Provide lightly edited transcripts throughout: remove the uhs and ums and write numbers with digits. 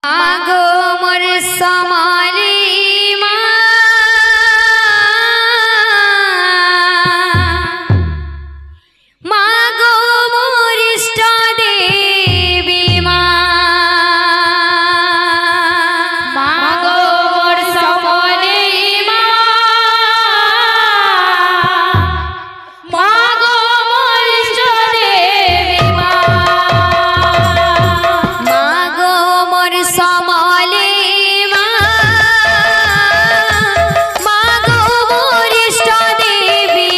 मागो मोर समाली मागो मोर इष्ट देवी मागो मोर समाली मागो मोर इष्ट देवी मागो मोर समाली मागो मोर इष्ट देवी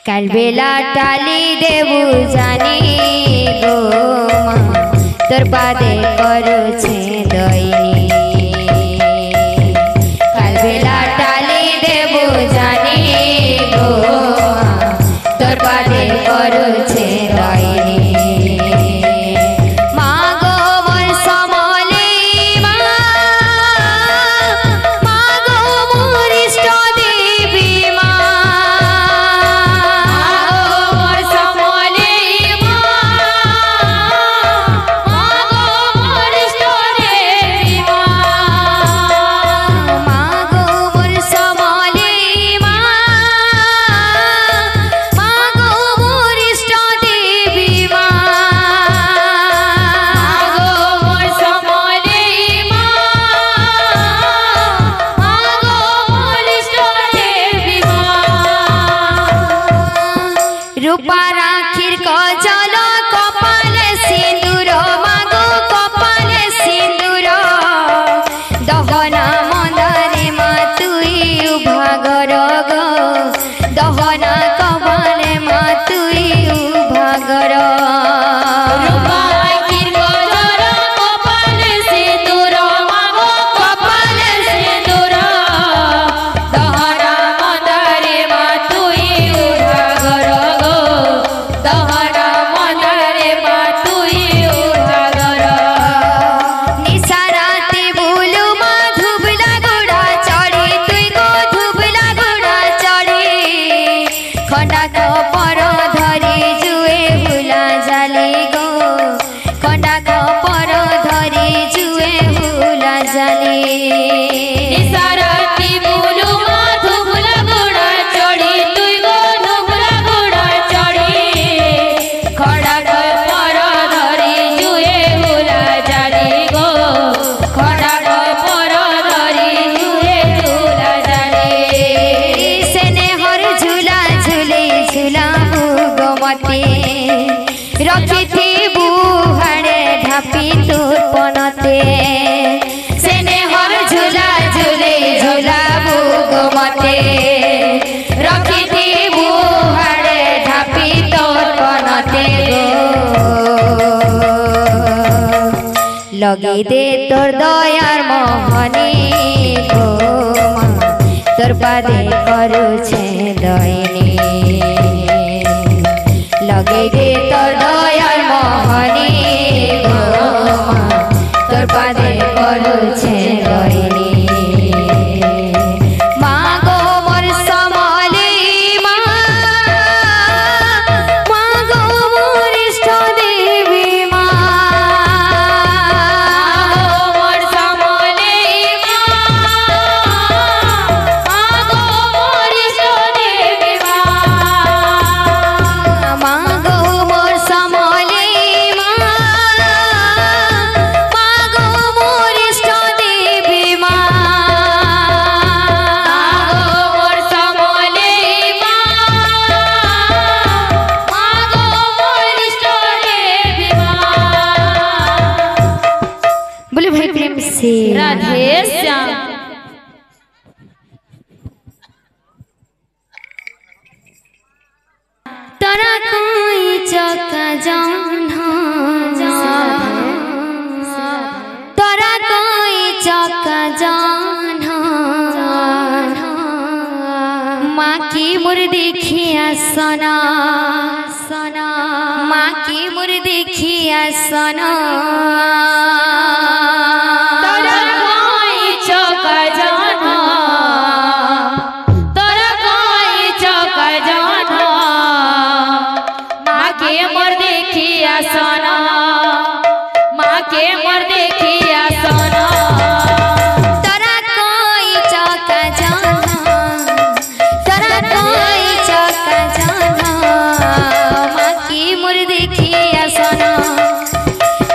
काल बेला टाली देवु जानी गो तोर पादे करू छे दईनी काल बेला टाली देवु जानी गो तोर पादे करू छे दईनी मागो मोर समली मागो मोर इष्ट देवी रूपा राखिर कजल कपाल सिंदूर मागो कपाल सिंदूर दहना मंदारे मा तुई उभागर गो दहना कपाले मा तुई उभागर रूपा राखिर कजल कपाल सिंदूर मागो कपाल सिंदूर दहना मंदारे मा तुई उभागर रखी थी बुहाड़े ढापी तुरपनते सेने हर झूला झूले झूला बुगमते रखी थी बुहाड़े ढापी तुरपनते लगी दे तोर दयार मोहनी गो तोर पादे करू छे दईनी लगे दे तोर दयार मोहनी गो तोर पादे करू छे दईनी मागो मोर समली मागो मोर इष्ट देवी मागो मोर समली मागो मोर इष्ट देवी मागो मोर समा से राधे श्याम। तोरा कोई चौका जाना तोरा कोई चौका जाना माँ की मुर्दी खिया सना सना माँ की मुर्दी खिया सना तोरा कोई चौका जाना तोरा कोई चौका जाना माँ के मोर देखिया सोना माँ के मोर देखिया सोना तोरा कोई चौका जाना तोरा कोई चौका जाना माँ की मुर्दी खिया सोना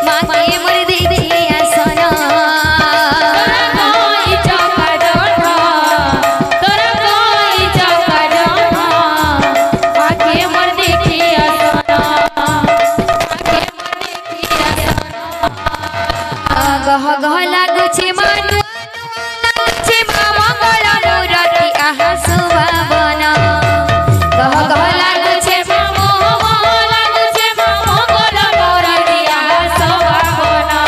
माँ की मुर्दी खिया सोना तोरा कोई चौका जाना तोरा कोई चौका जाना माँ के मोर देखिया सोना माँ के मोर देखिया सोना गह गह लागु छे मानु छे मंगल मूर्ति आहा सुभावना गह गह लागु छे लागु छे मंगल मूर्ति आहा सुभावना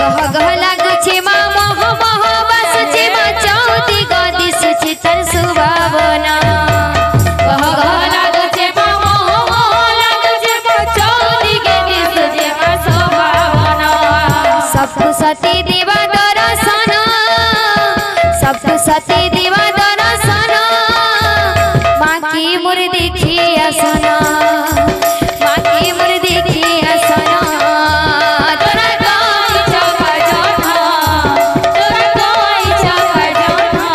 गह गह लागु छे मोह मोह बस छे चौदी गदी सुचितर सुभावना गह गह लागु छे लागु छे चौदी गदी सुचितर सुभावना सबको सती देवा दर्शन सबको सती देवा दर्शन माँ की मुर्दी खिया सना माँ की मुर्दी खिया सना तोरा कोई चौका जाना तोरा कोई चौका जाना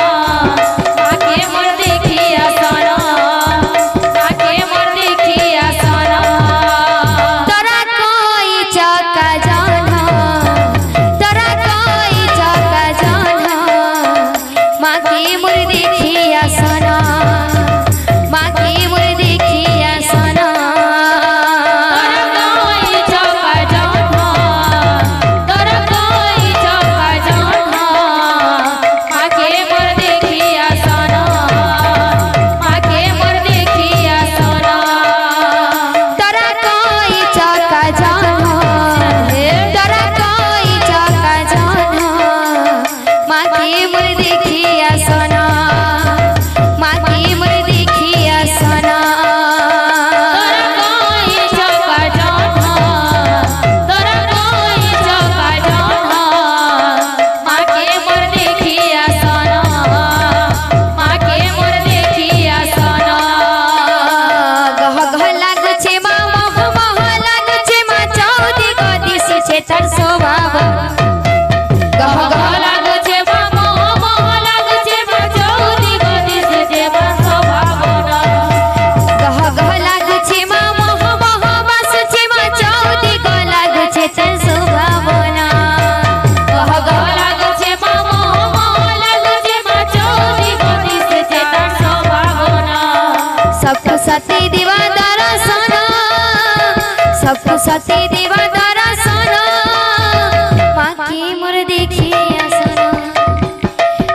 माँ के मोर देखिया सोना माँ के मोर देखिया सोना तोरा कोई चौका जाना तोरा कोई चौका जाना माँ की मुर्दी खिया सना माँ की मुर्दी खिया सना तोरा कोई चौका जाना तोरा कोई चौका जाना माँ के मोर देखिया सोना माँ के मोर देखिया सोना तोरा कोई चौका जाना तोरा कोई चौका जाना माँ की मुर्दी खिया सना माँ की मुर्दी खिया सना तोरा कोई चौका जाना तोरा कोई चौका जाना माँ के मोर देखिया सोना माँ के मोर देखिया सोना गह गह लागु छे मोह मोह लागु छे चौदी गदी सुचेतर स्वभाव गह गह लागु छे मोह लागु छे चौदी गदी सुचेतर स्वभावना गह गह लागु छे मोह मोह बस छे चौदी ग लागु छे तर स्वभावना गह गह लागु छे मोह लागु छे चौदी गदी सुचेतर स्वभावना सबको सती देवा दर्शन सबको सती देवा दर्शन माँ की मुर्दी खिया सना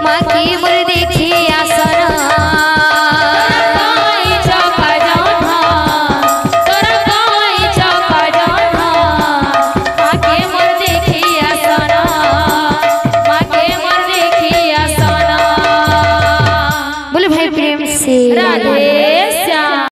माँ की मुर्दी खिया सना कोई चौका जाना तोरा कोई चौका जाना माँ के मोर देखिया सोना माँ के मोर देखिया सोना बोले भाई प्रेम से राधे